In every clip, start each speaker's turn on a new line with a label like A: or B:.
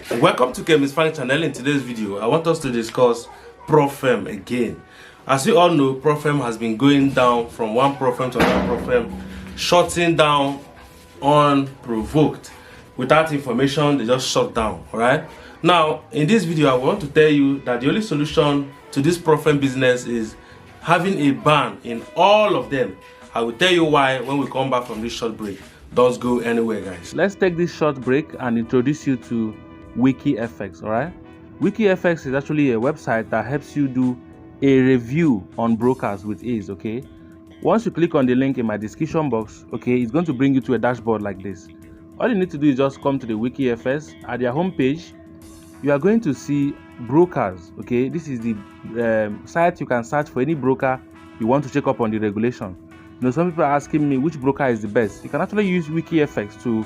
A: Welcome to Kemis Frank channel. In today's video, I want us to discuss Profem again. As you all know, Profem has been going down from one Profem to another Profem, shutting down unprovoked. Without information, they just shut down. Alright. Now, in this video, I want to tell you that the only solution to this Profem business is having a ban in all of them. I will tell you why when we come back from this short break. Don't go anywhere, guys. Let's take this short break and introduce you to WikiFX. All right, WikiFX is actually a website that helps you do a review on brokers with ease. Okay, once you click on the link in my description box, okay, it's going to bring you to a dashboard like this. All you need to do is just come to the WikiFX. At their homepage, you are going to see brokers. Okay, this is the site you can search for any broker you want to check up on the regulation. You know, some people are asking me which broker is the best. You can actually use WikiFX to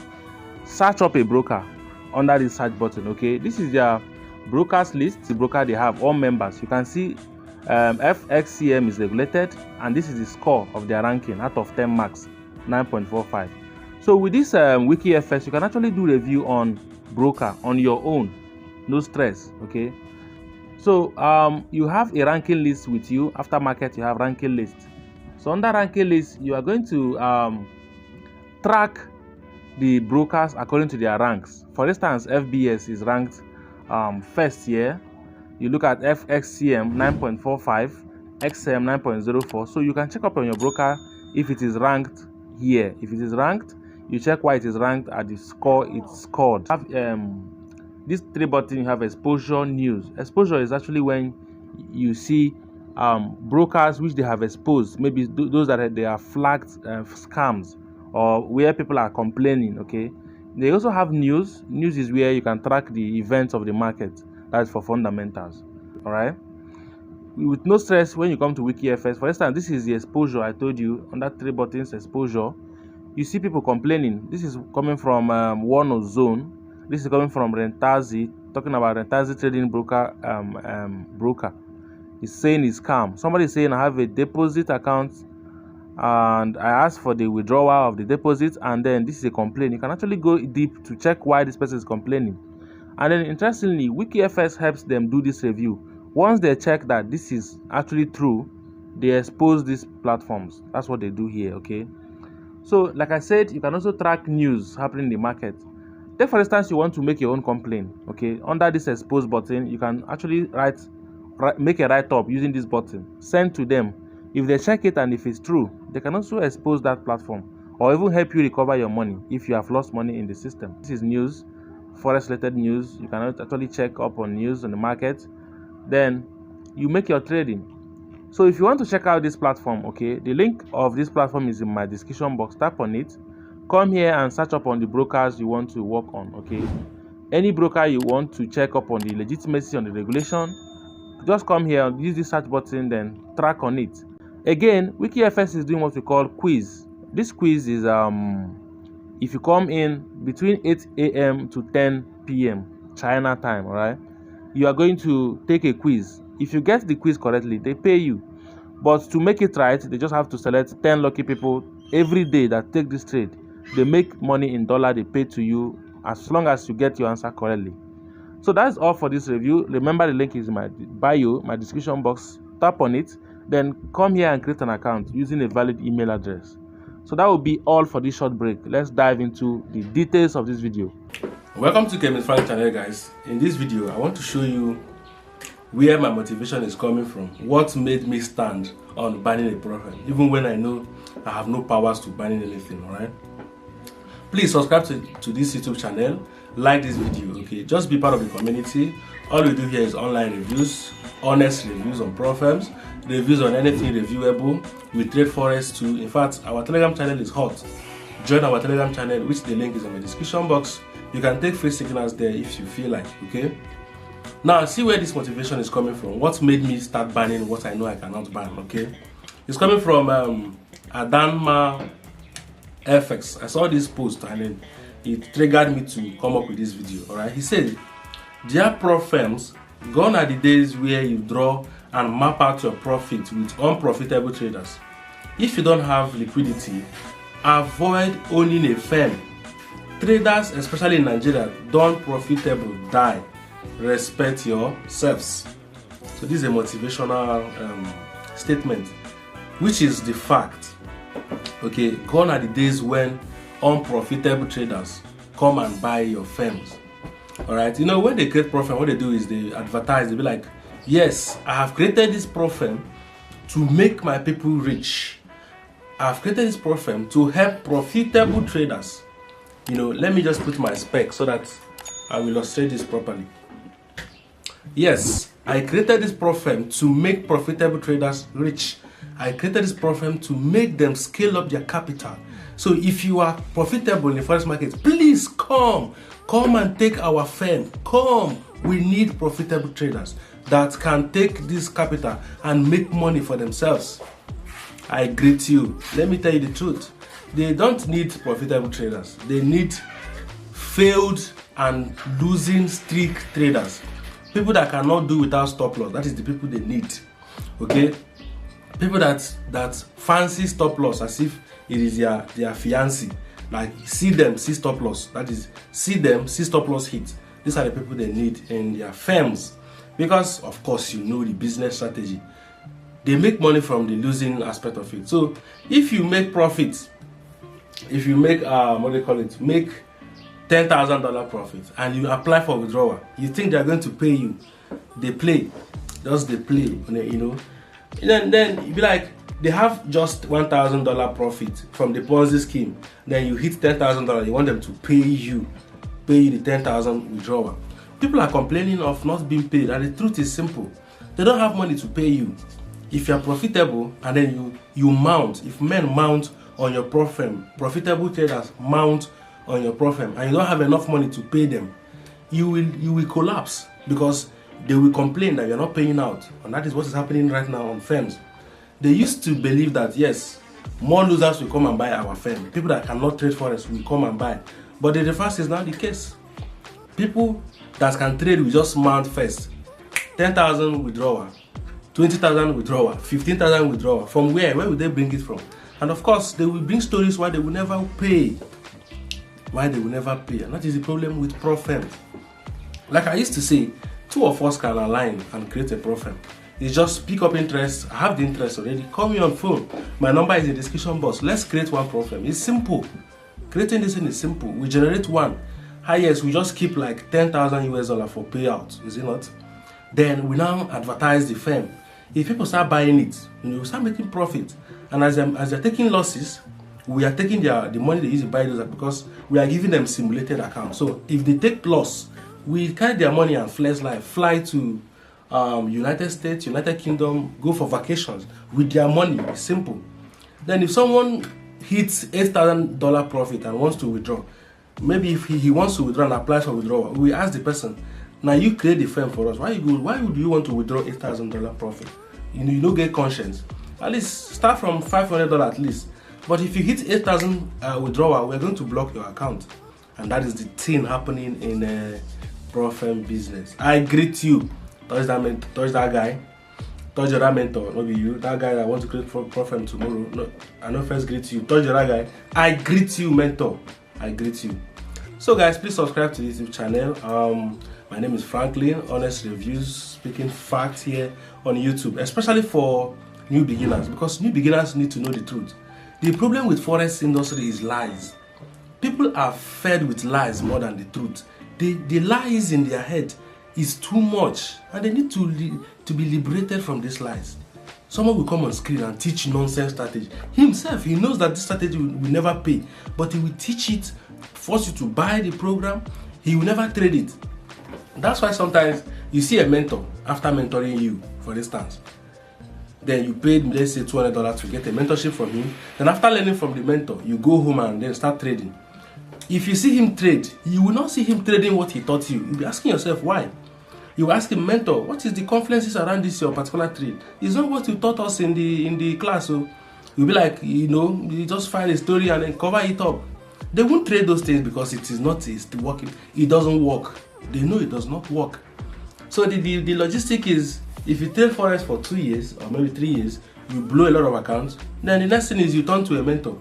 A: search up a broker under the search button. Okay, this is their brokers list, the broker they have, all members. You can see FXCM is regulated, and this is the score of their ranking out of 10 marks, 9.45. So with this WikiFX, you can actually do review on broker on your own, no stress. Okay, so you have a ranking list with you. After market, you have ranking list. So under ranking list, you are going to track the brokers according to their ranks. For instance, FBS is ranked first here. You look at FXCM 9.45, XM 9.04. So you can check up on your broker if it is ranked here. If it is ranked, you check why it is ranked at the score it scored. Have these three buttons. You have exposure, news. Exposure is actually when you see brokers which they have exposed, maybe those that they are flagged scams or where people are complaining. Okay, they also have news. News is where you can track the events of the market. That's for fundamentals. All right, with no stress. When you come to WikiFX, for instance, this is the exposure. I told you under three buttons, exposure, you see people complaining. This is coming from one zone. This is coming from Rentazi, talking about Rentazi trading broker. Broker is saying it's scam. Somebody is saying I have a deposit account and I asked for the withdrawal of the deposit, and then this is a complaint. You can actually go deep to check why this person is complaining. And then interestingly, WikiFX helps them do this review. Once they check that this is actually true, they expose these platforms. That's what they do here. Okay, so like I said, you can also track news happening in the market. Take for instance, you want to make your own complaint. Okay, under this expose button, you can actually make a write-up using this button, send to them. If they check it and if it's true, they can also expose that platform or even help you recover your money if you have lost money in the system. This is news, Forex related news. You can actually check up on news on the market, then you make your trading. So if you want to check out this platform, okay, the link of this platform is in my description box. Tap on it, come here and search up on the brokers you want to work on. Okay, any broker you want to check up on the legitimacy, on the regulation, just come here, use the search button, then track on it. Again, WikiFX is doing what we call quiz. This quiz is if you come in between 8 a.m. to 10 p.m. China time, all right, you are going to take a quiz. If you get the quiz correctly, they pay you. But to make it right, they just have to select 10 lucky people every day that take this trade. They make money in dollar, they pay to you as long as you get your answer correctly. So that's all for this review. Remember, the link is in my bio, my description box. Tap on it, then come here and create an account using a valid email address. So that will be all for this short break. Let's dive into the details of this video. Welcome to Kemis Frank channel, guys. In this video, I want to show you where my motivation is coming from. What made me stand on banning a Profem, even when I know I have no powers to ban anything. All right. Please subscribe to this YouTube channel. Like this video. Okay, just be part of the community. All we do here is online reviews, honest reviews on Profems, reviews on anything reviewable. We trade Forex too. In fact, our Telegram channel is hot. Join our Telegram channel, which the link is in the description box. You can take free signals there if you feel like. Okay, now see where this motivation is coming from. What made me start banning what I know I cannot ban? Okay, it's coming from Adanma FX. I saw this post and then it triggered me to come up with this video. All right, he said, "Dear Profems, gone are the days where you draw and map out your profit with unprofitable traders. If you don't have liquidity, avoid owning a firm. Traders, especially in Nigeria, don't profitable die. Respect yourselves. So this is a motivational statement, which is the fact. Okay, gone are the days when unprofitable traders come and buy your firms. All right, you know, when they create pro firm, what they do is they advertise. They be like, yes, I have created this pro firm to make my people rich. I've created this pro firm to help profitable traders. You know, let me just put my spec so that I will illustrate this properly. Yes, I created this pro firm to make profitable traders rich. I created this pro firm to make them scale up their capital. So if you are profitable in the forex market, please come and take our firm. Come, we need profitable traders that can take this capital and make money for themselves. I greet you. Let me tell you the truth. They don't need profitable traders. They need failed and losing streak traders. People that cannot do without stop loss. That is the people they need. Okay? People that fancy stop loss as if it is their fiancé. Like, see them, see stop loss. That is, see them, see stop loss hit. These are the people they need in their firms. Because, of course, you know the business strategy. They make money from the losing aspect of it. So, if you make profit, if you make, make $10,000 profit and you apply for withdrawal, you think they're going to pay you. They play. Just they play, you know. And then you be like, they have just $1,000 profit from the Ponzi scheme. Then you hit $10,000. You want them to pay you the $10,000 withdrawal. People are complaining of not being paid, and the truth is simple. They don't have money to pay you. If you are profitable and then you mount, if men mount on your pro firm, profitable traders mount on your pro firm, and you don't have enough money to pay them, you will collapse because they will complain that you're not paying out. And that is what is happening right now on firms. They used to believe that yes, more losers will come and buy our firm. People that cannot trade forex will come and buy. But the reverse is not the case. People that can trade will just mount first. 10,000 withdrawal, 20,000 withdrawal, 15,000 withdrawal. From where? Where will they bring it from? And of course, they will bring stories why they will never pay. Why they will never pay. And that is the problem with pro firms. Like I used to say, two of us can align and create a pro firm. It's just pick up interest. I have the interest already. Call me on phone. My number is in the description box. Let's create one pro firm. It's simple. Creating this thing is simple. We generate one. Highest, we just keep like $10,000 for payout. Is it not? Then we now advertise the firm. If people start buying it, we start making profit. And as they're taking losses, we are taking the money they use to buy those because we are giving them simulated accounts. So if they take loss, we carry their money and fly to United States, United Kingdom, go for vacations with their money. It's simple. Then if someone hits $8,000 profit and wants to withdraw, maybe if he wants to withdraw and applies for withdrawal, we ask the person, now you create the firm for us. Why would you want to withdraw $8,000 profit? You don't get conscience. At least start from $500 at least. But if you hit 8,000 withdrawal, we're going to block your account. And that is the thing happening in pro firm business. I greet you. Touch that guy. Touch your mentor. Maybe you. That guy that wants to create pro firm tomorrow. No, I know first greet you. Touch your guy. I greet you, mentor. I greet you. So guys, please subscribe to this YouTube channel. My name is Franklin. Honest reviews, speaking facts here on YouTube, especially for new beginners, because new beginners need to know the truth. The problem with forex industry is lies. People are fed with lies more than the truth. The lies in their head is too much, and they need to be liberated from these lies. Someone will come on screen and teach nonsense strategy. Himself, he knows that this strategy will never pay, but he will teach it, force you to buy the program. He will never trade it. That's why sometimes you see a mentor after mentoring you, for instance. Then you paid, let's say, $200 to get a mentorship from him. Then after learning from the mentor, you go home and then start trading. If you see him trade, you will not see him trading what he taught you. You'll be asking yourself why. You ask him, mentor, what is the confluences around this your particular trade? It's not what you taught us in the class. So you'll be like, you just find a story and then cover it up. They won't trade those things because it is not working. It doesn't work. They know it does not work. So the logistic is, if you trade forex for 2 years or maybe 3 years, you blow a lot of accounts. Then the next thing is you turn to a mentor.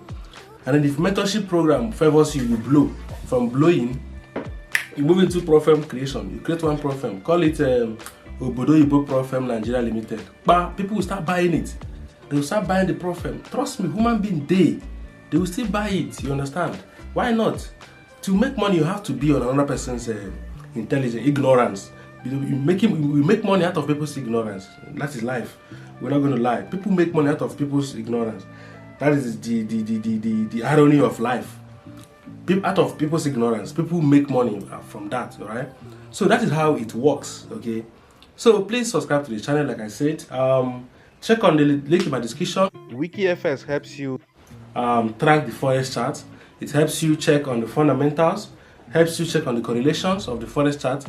A: And then if mentorship program favors you, you blow. from blowing, you move into Profirm creation. You create one Profirm, call it Obodo Ibo Profirm Nigeria Limited. But people will start buying it. They will start buying the Profirm. Trust me, human being they will still buy it. You understand? Why not? To make money, you have to be on another person's intelligence, ignorance. We make money out of people's ignorance. That is life. We're not going to lie. People make money out of people's ignorance. That is the irony of life. Out of people's ignorance, people make money from that, alright? So that is how it works, okay? So please subscribe to the channel, like I said. Check on the link in my description. WikiFX helps you track the Forex chart. It helps you check on the fundamentals, helps you check on the correlations of the Forex chart.